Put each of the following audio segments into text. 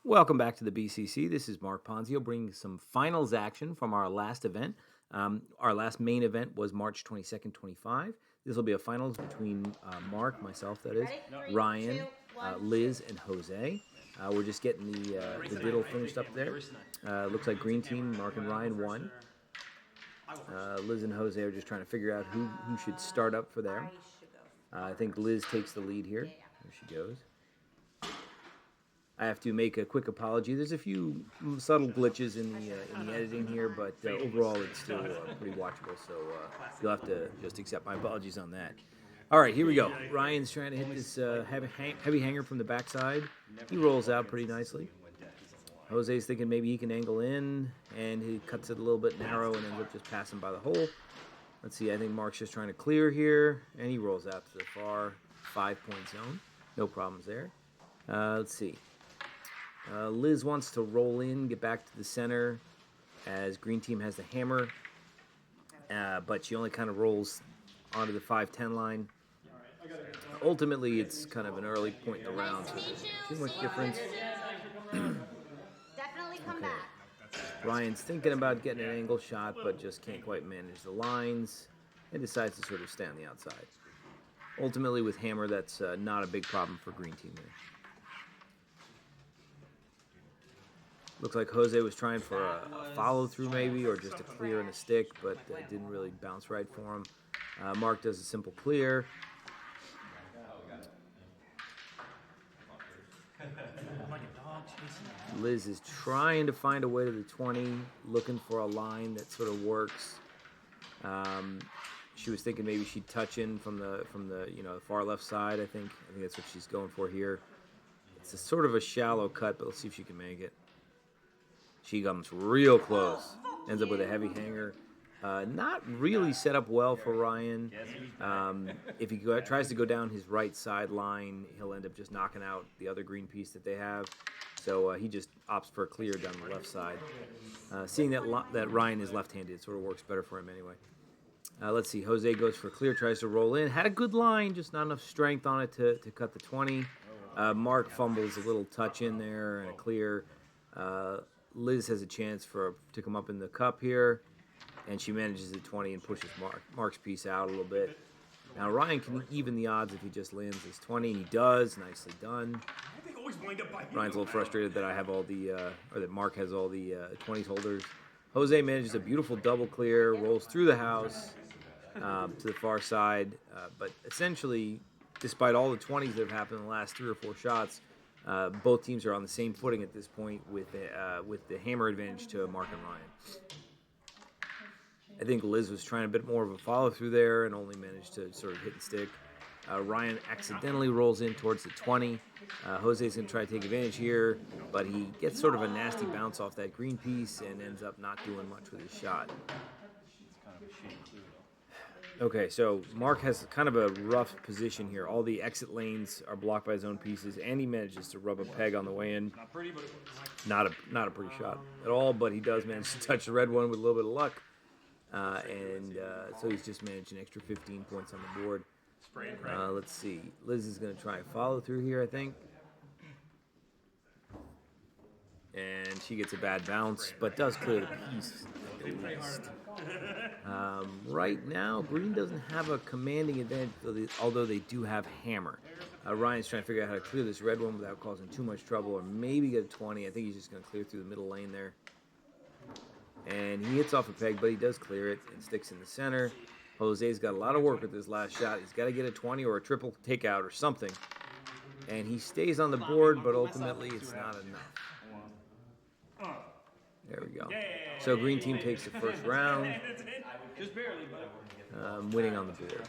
Welcome back to the BCC. This is Marc Ponzio bringing some finals action from our last event. Our last main event was March 22nd, 25. This will be a finals between Marc, myself that is, Ryan, Liz, and Jose. We're just getting the diddle finished up there. Looks like green team, Marc and Ryan won. Liz and Jose are just trying to figure out who should start up for them. I think Liz takes the lead here. There she goes. I have to make a quick apology. There's a few subtle glitches in the editing here, but overall it's still pretty watchable. So you'll have to just accept my apologies on that. All right, here we go. Ryan's trying to hit this heavy hanger from the backside. He rolls out pretty nicely. Jose's thinking maybe he can angle in, and he cuts it a little bit narrow and ends up just passing by the hole. Let's see, I think Marc's just trying to clear here, and he rolls out to the far 5-point zone. No problems there. Let's see. Liz wants to roll in, get back to the center, as green team has the hammer, but she only kind of rolls onto the 5-10 line. Ultimately, it's kind of an early point in the round, so there's too much difference. Definitely come back. Ryan's thinking about getting an angle shot, but just can't quite manage the lines, and decides to sort of stay on the outside. Ultimately, with hammer, that's not a big problem for green team there. Looks like Jose was trying for a follow-through maybe, or just a clear and a stick, but it didn't really bounce right for him. Marc does a simple clear. Liz is trying to find a way to the 20, looking for a line that sort of works. She was thinking maybe she'd touch in from the far left side. I think that's what she's going for here. It's a sort of a shallow cut, but let's see if she can make it. She comes real close. Ends up with a heavy hanger. Not really set up well for Ryan. If he tries to go down his right side line, he'll end up just knocking out the other green piece that they have. So he just opts for a clear down the left side. Seeing that Ryan is left-handed, it sort of works better for him anyway. Let's see. Jose goes for a clear, tries to roll in. Had a good line, just not enough strength on it to cut the 20. Marc fumbles a little touch in there and a clear. Liz has a chance to come up in the cup here, and she manages the 20 and pushes Marc's piece out a little bit. Now Ryan can even the odds if he just lands his 20, and he does. Nicely done. Ryan's a little frustrated that I have all or that Marc has all the 20s holders. Jose manages a beautiful double clear, rolls through the house to the far side, but essentially, despite all the 20s that have happened in the last 3 or 4 shots, both teams are on the same footing at this point with the hammer advantage to Marc and Ryan. I think Liz was trying a bit more of a follow-through there and only managed to sort of hit and stick. Ryan accidentally rolls in towards the 20. Jose's going to try to take advantage here, but he gets sort of a nasty bounce off that green piece and ends up not doing much with his shot. Okay, so Marc has kind of a rough position here. All the exit lanes are blocked by his own pieces, and he manages to rub a peg on the way in. Not a pretty shot at all, but he does manage to touch the red one with a little bit of luck. So he's just managed an extra 15 points on the board. Let's see. Liz is going to try and follow through here, I think. And she gets a bad bounce, but does clear the piece at least. Right now, green doesn't have a commanding advantage, although they do have hammer. Ryan's trying to figure out how to clear this red one without causing too much trouble, or maybe get a 20. I think he's just going to clear through the middle lane there. And he hits off a peg, but he does clear it and sticks in the center. Jose's got a lot of work with this last shot. He's got to get a 20 or a triple takeout or something. And he stays on the board, but ultimately it's not enough. There we go. So green team takes the first round, winning on the board.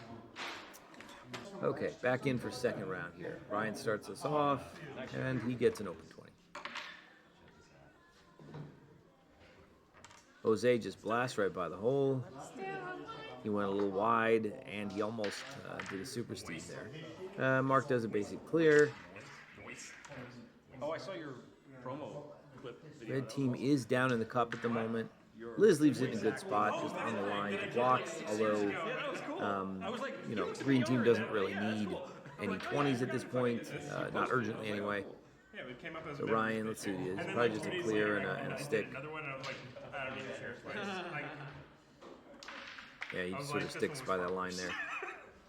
Okay, back in for second round here. Ryan starts us off, and he gets an open 20. Jose just blasts right by the hole. He went a little wide, and he almost did a super steep there. Marc does a basic clear. Oh, I saw your promo clip video. Red team is down in the cup at the moment. Liz leaves it in a good spot, just on the line to block, although, green team doesn't really need any 20s at this point, not urgently anyway. Yeah, it came up as So Ryan, let's see what he is. Probably just a clear and a stick. Another one, and I was like, I don't need to share twice. Yeah, he just sort of sticks by that line there.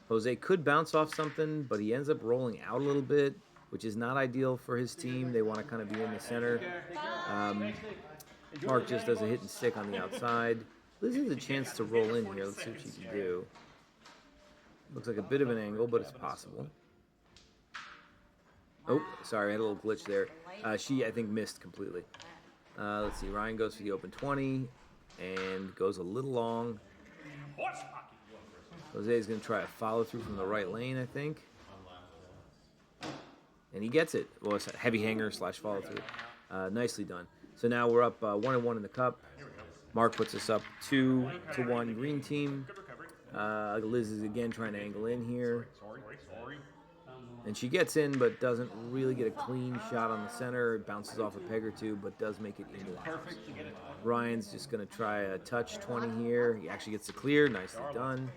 Jose could bounce off something, but he ends up rolling out a little bit, which is not ideal for his team. They want to kind of be in the center. Marc just does a hit and stick on the outside. Lizz has a chance to roll in here. Let's see what she can do. Looks like a bit of an angle, but it's possible. Oh, sorry, I had a little glitch there. She, I think, missed completely. Let's see, Ryan goes for the open 20 and goes a little long. Jose is going to try a follow through from the right lane, I think. And he gets it. Well, it's a heavy hanger / follow through. Nicely done. So now we're up 1-1 in the cup. Marc puts us up 2-1 green team. Lizz is again trying to angle in here. And she gets in, but doesn't really get a clean shot on the center. It bounces off a peg or two, but does make it into the house. Ryan's just going to try a touch 20 here. He actually gets the clear. Nicely done.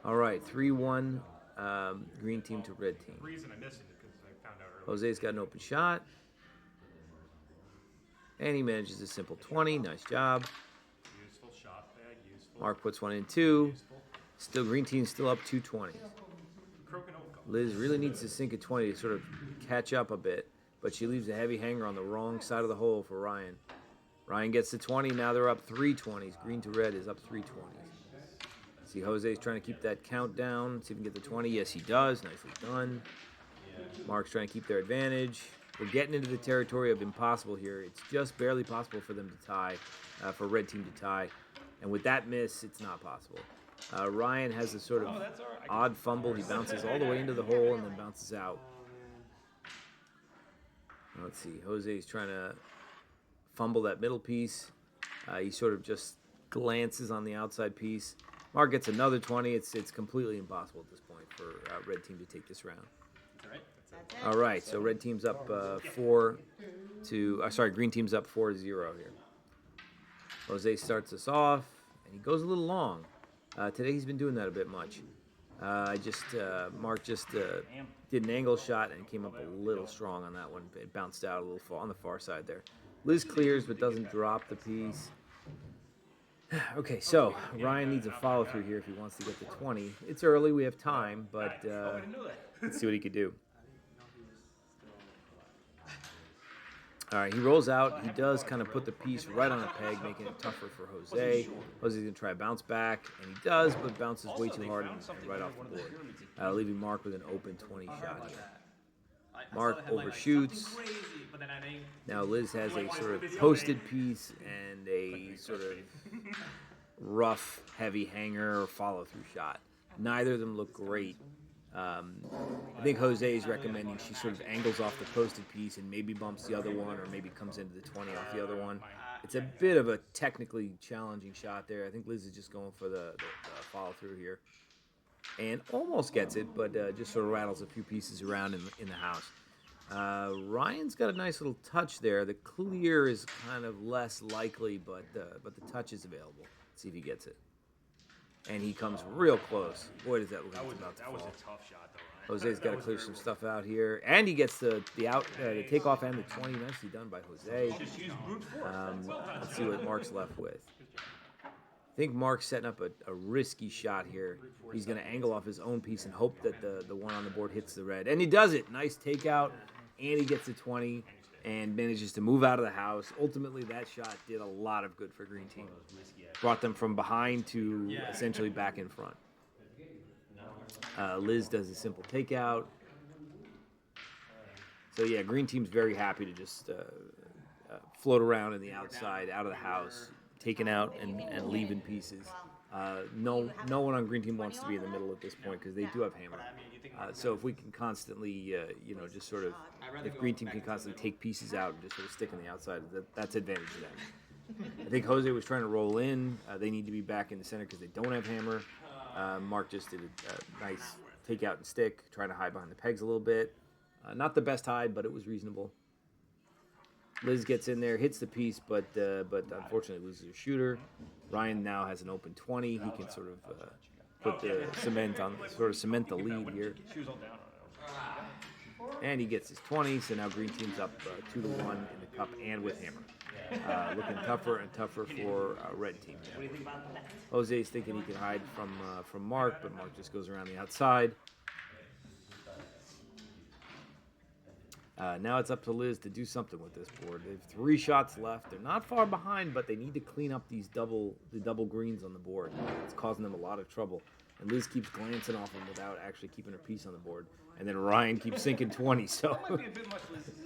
All right, 3-1 green team to red team. Jose's got an open shot. And he manages a simple 20. Nice job. Marc puts one in 2. Still, green team's still up 2-20. Lizz really needs to sink a 20 to sort of catch up a bit, but she leaves a heavy hanger on the wrong side of the hole for Ryan. Ryan gets the 20. Now they're up 3 20s. Green to red is up 3 20s. See, Jose's trying to keep that count down. See if he can get the 20. Yes, he does. Nicely done. Marc's trying to keep their advantage. We're getting into the territory of impossible here. It's just barely possible for them to tie, for red team to tie. And with that miss, it's not possible. Ryan has a sort of odd fumble. He bounces all the way into the hole and then bounces out. Let's see. Jose's trying to fumble that middle piece. He sort of just glances on the outside piece. Marc gets another 20. It's completely impossible at this point for red team to take this round. All right, so red team's up green team's up 4-0 here. Jose starts us off, and he goes a little long. Today he's been doing that a bit much. Marc just did an angle shot and came up a little strong on that one. It bounced out a little on the far side there. Lizz clears but doesn't drop the piece. Okay, so Ryan needs a follow through here if he wants to get the 20. It's early, we have time, but let's see what he could do. All right, he rolls out. He does kind of put the piece right on a peg, making it tougher for Jose. Jose's going to try a bounce back, and he does, but bounces way too hard and right off the board, leaving Marc with an open 20 shot here. Marc overshoots. Now Lizz has a sort of posted piece and a sort of rough, heavy hanger or follow-through shot. Neither of them look great. I think Jose is recommending she sort of angles off the posted piece and maybe bumps the other one or maybe comes into the 20 off the other one. It's a bit of a technically challenging shot there. I think Lizz is just going for the follow-through here. And almost gets it, but just sort of rattles a few pieces around in the house. Ryan's got a nice little touch there. The clear is kind of less likely, but the touch is available. Let's see if he gets it. And he comes real close. Boy, does that look like it's about to fall. That was a tough shot, though. Jose's got to clear some stuff out here. And he gets the takeoff and the 20. Nicely done by Jose. Let's see what Marc's left with. I think Marc's setting up a risky shot here. He's going to angle off his own piece and hope that the one on the board hits the red. And he does it. Nice takeout. And he gets the 20 and manages to move out of the house. Ultimately, that shot did a lot of good for green team. Brought them from behind to essentially back in front. Lizz does a simple takeout. So, yeah, green team's very happy to just float around in the outside, out of the house, taking out and leaving pieces. No one on green team wants to be in the middle at this point because they do have hammer. So if we can constantly, just sort of, if green team can constantly take pieces out and just sort of stick on the outside, that's advantage to them. I think Jose was trying to roll in. They need to be back in the center because they don't have hammer. Marc just did a nice takeout and stick, trying to hide behind the pegs a little bit. Not the best hide, but it was reasonable. Lizz gets in there, hits the piece, but unfortunately loses a shooter. Ryan now has an open 20. He can sort of cement the lead here. And he gets his 20, so now green team's up 2-1 in the cup and with hammer. Looking tougher and tougher for red team. What do you think about that? Jose's thinking he can hide from Marc, but Marc just goes around the outside. Now it's up to Lizz to do something with this board. They have 3 shots left. They're not far behind, but they need to clean up the double greens on the board. It's causing them a lot of trouble. And Lizz keeps glancing off them without actually keeping her piece on the board. And then Ryan keeps sinking 20, so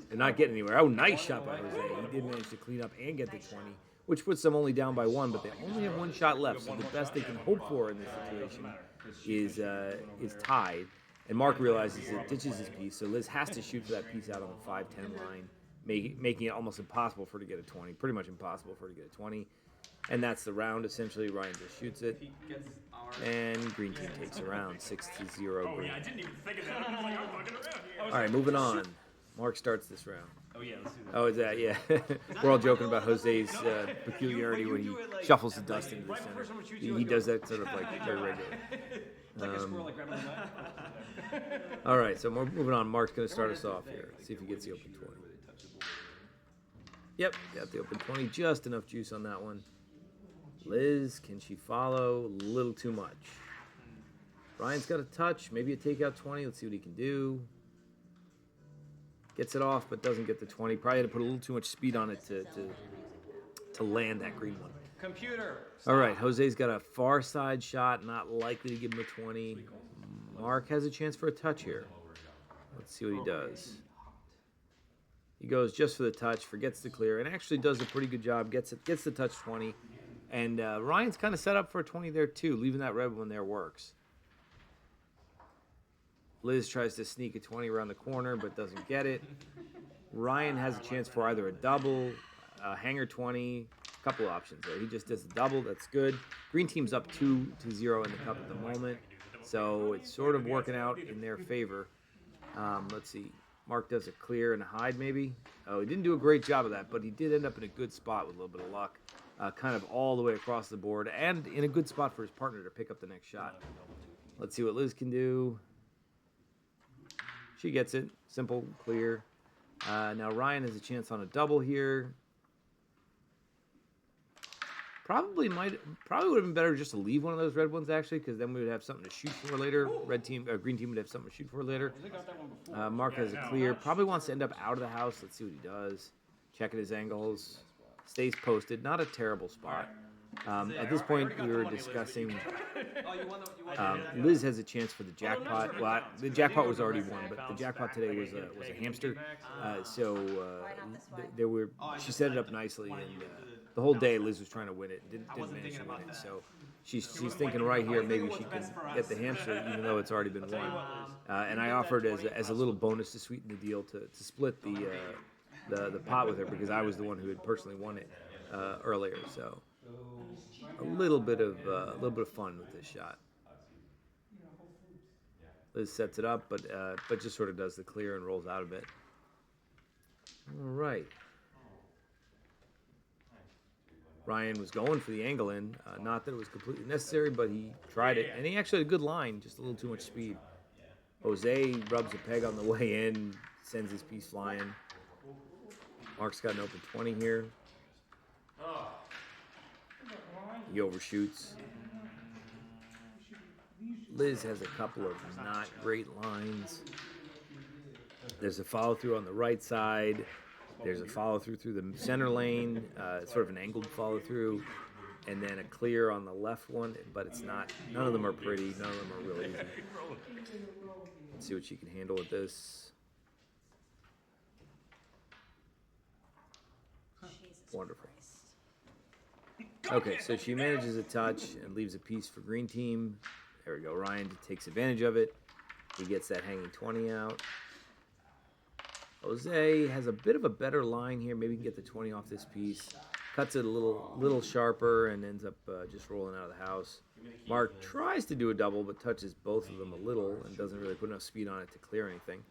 they're not getting anywhere. Oh, nice shot by Jose. He did manage to clean up and get the 20, which puts them only down by 1, but they only have 1 shot left. So the best they can hope for in this situation is tied. And Marc realizes it ditches his piece, so Lizz has to shoot for that piece out on the 5-10 line, making it almost impossible for her to get a 20. Pretty much impossible for her to get a 20. And that's the round, essentially. Ryan just shoots it. And green team takes a round, 6-0 green. I didn't even think of that. I was like, I'm looking around here. All right, moving on. Marc starts this round. Oh, yeah, let's do that. Oh, is that? Yeah. We're all joking about Jose's peculiarity when he shuffles the dust into the center. He does that sort of like very regular. Like a squirrel, like grabbing a knife. All right, so we're moving on. Marc's going to start us off here. See if he gets the open 20. Yep, got the open 20. Just enough juice on that one. Lizz, can she follow? A little too much. Ryan's got a touch. Maybe a takeout 20. Let's see what he can do. Gets it off, but doesn't get the 20. Probably had to put a little too much speed on it to land that green one. Computer. All right, Jose's got a far side shot. Not likely to give him a 20. Marc has a chance for a touch here. Let's see what he does. He goes just for the touch, forgets to clear, and actually does a pretty good job. Gets the touch 20. And Ryan's kind of set up for a 20 there, too. Leaving that red one there works. Lizz tries to sneak a 20 around the corner, but doesn't get it. Ryan has a chance for either a double, a hanger 20, a couple options there. He just does the double. That's good. Green team's up 2-0 in the cup at the moment, so it's sort of working out in their favor. Let's see. Marc does a clear and a hide, maybe. Oh, he didn't do a great job of that, but he did end up in a good spot with a little bit of luck. Kind of all the way across the board, and in a good spot for his partner to pick up the next shot. Let's see what Lizz can do. She gets it. Simple, clear. Now Ryan has a chance on a double here. Probably would have been better just to leave one of those red ones, actually, because then we would have something to shoot for later. Green team would have something to shoot for later. Marc has a clear. Probably wants to end up out of the house. Let's see what he does. Checking his angles. Stays posted. Not a terrible spot. At this point, we were discussing Lizz has a chance for the jackpot. Well, the jackpot was already won, but the jackpot today was a hamster. She set it up nicely, and the whole day Lizz was trying to win it. Didn't manage to win it. So she's thinking right here maybe she can get the hamster, even though it's already been won. And I offered as a little bonus to sweeten the deal to split the pot with her, because I was the one who had personally won it earlier. So a little bit of fun with this shot. Lizz sets it up, but just sort of does the clear and rolls out of it. All right. Ryan was going for the angle in. Not that it was completely necessary, but he tried it, and he actually had a good line, just a little too much speed. Jose rubs a peg on the way in, sends his piece flying. Marc's got an open 20 here. He overshoots. Lizz has a couple of not great lines. There's a follow-through on the right side. There's a follow-through through the center lane, sort of an angled follow-through, and then a clear on the left one, but it's not, none of them are pretty, none of them are really easy. Let's see what she can handle with this. Wonderful. Okay, so she manages a touch and leaves a piece for green team. There we go. Ryan takes advantage of it. He gets that hanging 20 out. Jose has a bit of a better line here. Maybe he can get the 20 off this piece. Cuts it a little sharper and ends up just rolling out of the house. Marc tries to do a double, but touches both of them a little and doesn't really put enough speed on it to clear anything.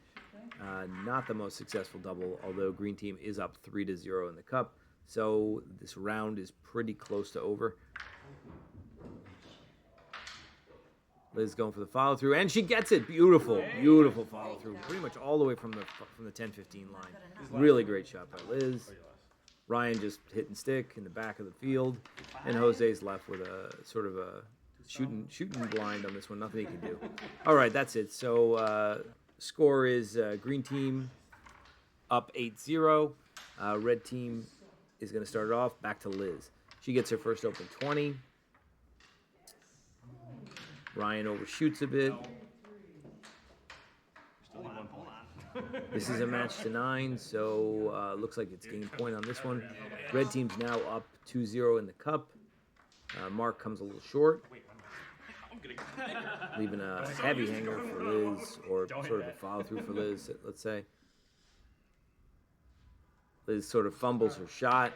Not the most successful double, although green team is up 3-0 in the cup. So this round is pretty close to over. Liz going for the follow through, and she gets it. Beautiful, beautiful follow through. Pretty much all the way from the 10-15 line. Really great shot by Liz. Ryan just hit and stick in the back of the field, and Jose's left with a sort of a shooting blind on this one. Nothing he can do. All right, that's it. So score is green team up 8-0. Red team is going to start it off. Back to Liz. She gets her first open 20. Ryan overshoots a bit. This is a match to 9, so looks like it's game point on this one. Red team's now up 2-0 in the cup. Marc comes a little short, leaving a heavy hanger for Liz, or sort of a follow through for Liz, let's say. Liz sort of fumbles her shot.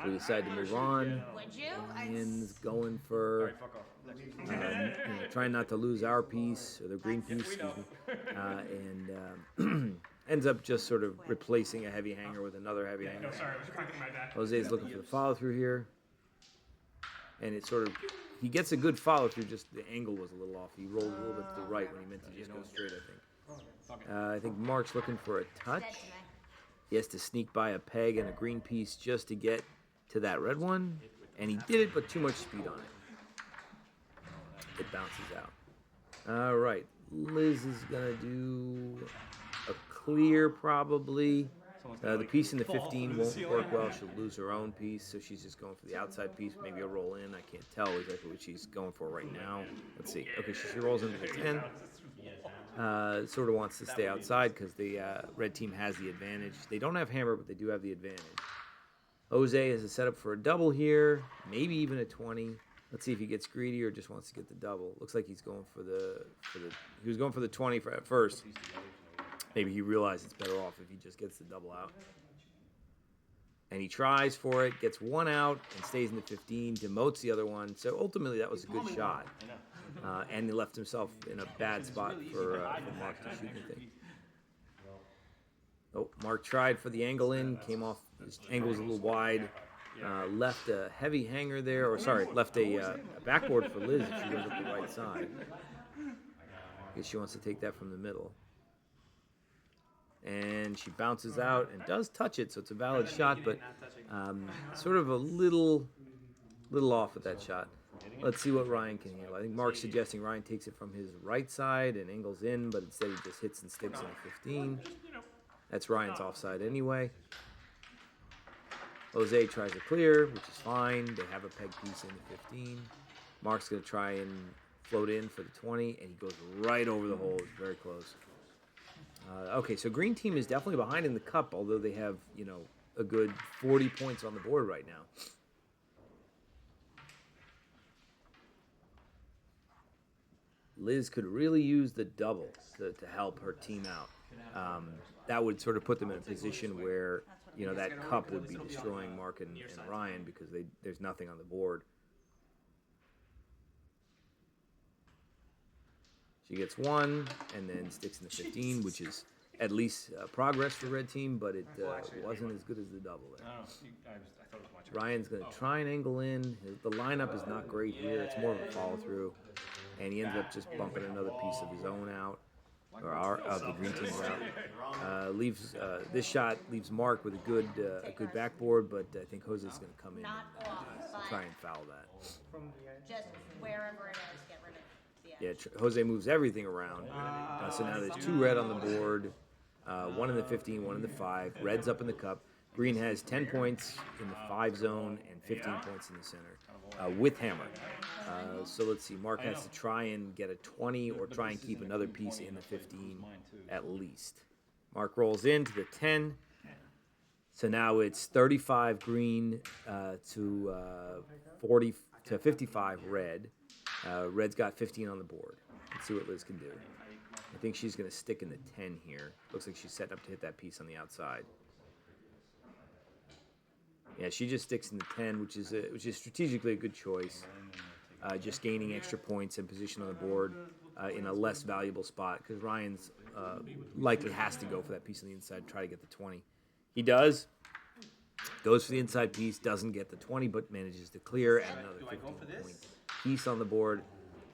We decide to move on. Would you? Ryan's going for, trying not to lose our piece, or the green piece, excuse me, and ends up just sort of replacing a heavy hanger with another heavy hanger. Jose's looking for the follow through here, and it sort of, he gets a good follow through, just the angle was a little off. He rolled a little bit to the right when he meant to just go straight, I think. I think Marc's looking for a touch. He has to sneak by a peg and a green piece just to get to that red one, and he did it, but too much speed on it. It bounces out. All right, Liz is gonna do a clear probably. The piece in the 15 won't work well. She'll lose her own piece, so she's just going for the outside piece, maybe a roll in. I can't tell exactly what she's going for right now. Let's see. Okay, she rolls into the 10. Sort of wants to stay outside because the red team has the advantage. They don't have hammer, but they do have the advantage. Jose has a setup for a double here, maybe even a 20. Let's see if he gets greedy or just wants to get the double. Looks like he's going for the he was going for the 20 at first. Maybe he realized it's better off if he just gets the double out. And he tries for it, gets one out, and stays in the 15, demotes the other one. So ultimately, that was a good shot. And he left himself in a bad spot for Marc to shoot anything. Oh, Marc tried for the angle in, came off. His angle was a little wide. Left a heavy hanger there, or sorry, left a backboard for Liz if she goes up the right side. I guess she wants to take that from the middle. And she bounces out and does touch it, so it's a valid shot, but sort of a little off with that shot. Let's see what Ryan can handle. I think Marc's suggesting Ryan takes it from his right side and angles in, but instead he just hits and sticks in the 15. That's Ryan's offside anyway. Jose tries to clear, which is fine. They have a peg piece in the 15. Marc's going to try and float in for the 20, and he goes right over the hole. It's very close. Okay, so green team is definitely behind in the cup, although they have, a good 40 points on the board right now. Liz could really use the double to help her team out. That would sort of put them in a position where, that cup would be destroying Marc and Ryan because there's nothing on the board. She gets one and then sticks in the 15, which is at least progress for red team, but it wasn't as good as the double there. Ryan's going to try and angle in. The lineup is not great here. It's more of a follow through, and he ends up just bumping another piece of his own out, or the green team's out. This shot leaves Marc with a good backboard, but I think Jose's going to come in and try and foul that. Just wherever it is, get rid of it. Yeah, Jose moves everything around. So now there's 2 red on the board, 1 in the 15, 1 in the 5. Red's up in the cup. Green has 10 points in the 5 zone and 15 points in the center with hammer. So let's see. Marc has to try and get a 20 or try and keep another piece in the 15 at least. Marc rolls into the 10. So now it's 35 green to 55 red. Red's got 15 on the board. Let's see what Liz can do. I think she's going to stick in the 10 here. Looks like she's setting up to hit that piece on the outside. Yeah, she just sticks in the 10, which is strategically a good choice. Just gaining extra points and position on the board in a less valuable spot because Ryan's likely has to go for that piece on the inside and try to get the 20. He does. Goes for the inside piece, doesn't get the 20, but manages to clear and another 15 points piece on the board.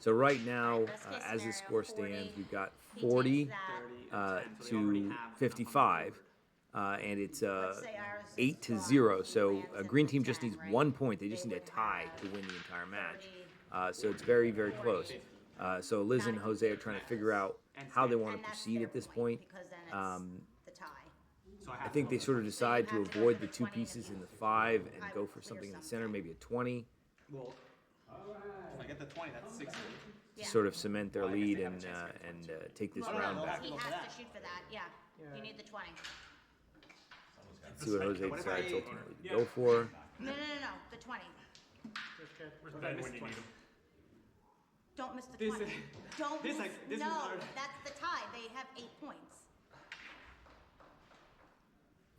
So right now, Best case as the scenario, score 40. stands, we've got He 40 takes that. 30 and 10, so they already to have enough on the 55, board. and it's Let's say ours is 8 to gone, 0. he So lands at green the team just 10, needs right? 1 point. They just They need a would tie have to win the entire match. 30, So it's very, very 40. close. So Liz and Jose are trying to figure out how they want And to that's proceed their at this point, point. because then it's the tie. So I think they sort of So you decide to have to go avoid for the the 2 20 and pieces the in the 5 and I go would for clear something in the something. center, maybe a 20, Well, if I get the 20, that's 60. to sort of cement their Well, I guess lead they have a and chance to get the take this No, no, round no, back. He go for has that. to shoot for that, yeah. You need the 20. Let's see what Jose What if decides I- ultimately to go for. No, the 20. Ben, when you need him. Don't miss the This 20. is- Don't this miss, like- this is no, hard. that's the tie. They have 8 points.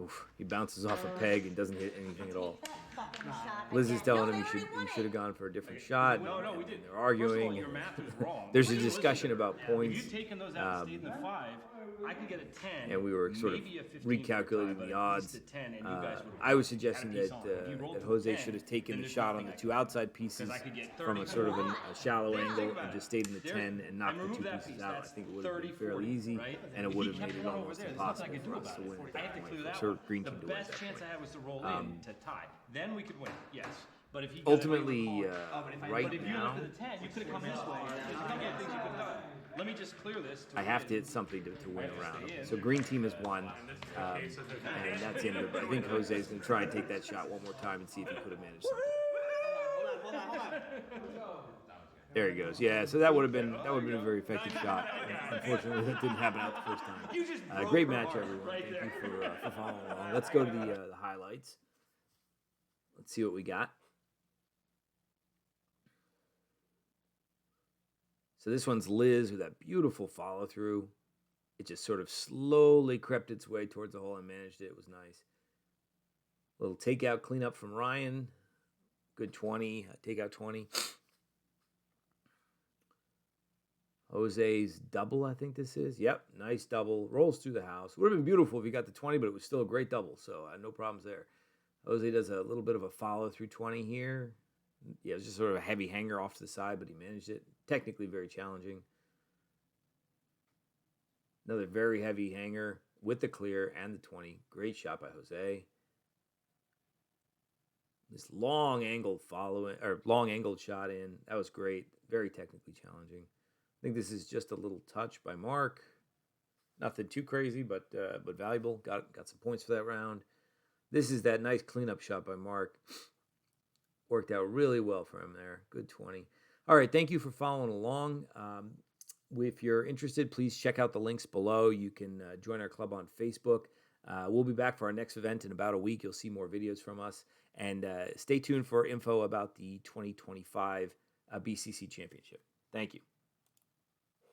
Oof, he bounces off a peg and doesn't hit anything at all. Take that fucking shot Liz is again. telling No, him they he already won should it. have gone for a different shot. No, and we did. they're First of all, arguing. your math is wrong. There's a Listen, discussion about If points. you'd taken those out and stayed in the 5, I could get a 10. And we were sort of maybe a 15 recalculating for a tie, the but at odds. least a 10, and you guys would've I was had a suggesting piece that, on. If you rolled that to a Jose 10, should have taken then the there's shot on nothing the I 2 could- outside pieces 'cause I could get from a 30 sort of for a shallow Yeah, angle think and about just it. stayed in the There- 10 and I knocked the removed 2 that pieces piece, out. I that's think it would have been 30, fairly 40, easy, right? and it If would he have kept made it one over almost there, there's impossible nothing I could for do us to about it. win at I that had to point. clear that For one. green The team to win at best that chance I point. had was to roll in to tie. Then we could win, yes. But if he got Ultimately, but if I- right but if you now, went to the 10, you could have come this way. There's a couple of things you could have done. Let me just clear this. I have to hit something to win a round. So green team has won, and that's the end of it. But I think Jose is going to try and take that shot one more time and see if he could have managed something. There he goes. Yeah, so that would have been a very effective shot. Unfortunately, that didn't happen out the first time. Great match, everyone. Thank you for following along. Let's go to the highlights. Let's see what we got. So this one's Liz with that beautiful follow through. It just sort of slowly crept its way towards the hole and managed it. It was nice. Little takeout cleanup from Ryan. Good 20. Takeout 20. Jose's double, I think this is. Yep, nice double. Rolls through the house. Would have been beautiful if he got the 20, but it was still a great double, so no problems there. Jose does a little bit of a follow through 20 here. Yeah, it was just sort of a heavy hanger off to the side, but he managed it. Technically very challenging. Another very heavy hanger with the clear and the 20. Great shot by Jose. This long angled shot in. That was great. Very technically challenging. I think this is just a little touch by Marc. Nothing too crazy, but valuable. Got some points for that round. This is that nice cleanup shot by Marc. Worked out really well for him there. Good 20. All right, thank you for following along. If you're interested, please check out the links below. You can join our club on Facebook. We'll be back for our next event in about a week. You'll see more videos from us. And stay tuned for info about the 2025 BCC Championship. Thank you.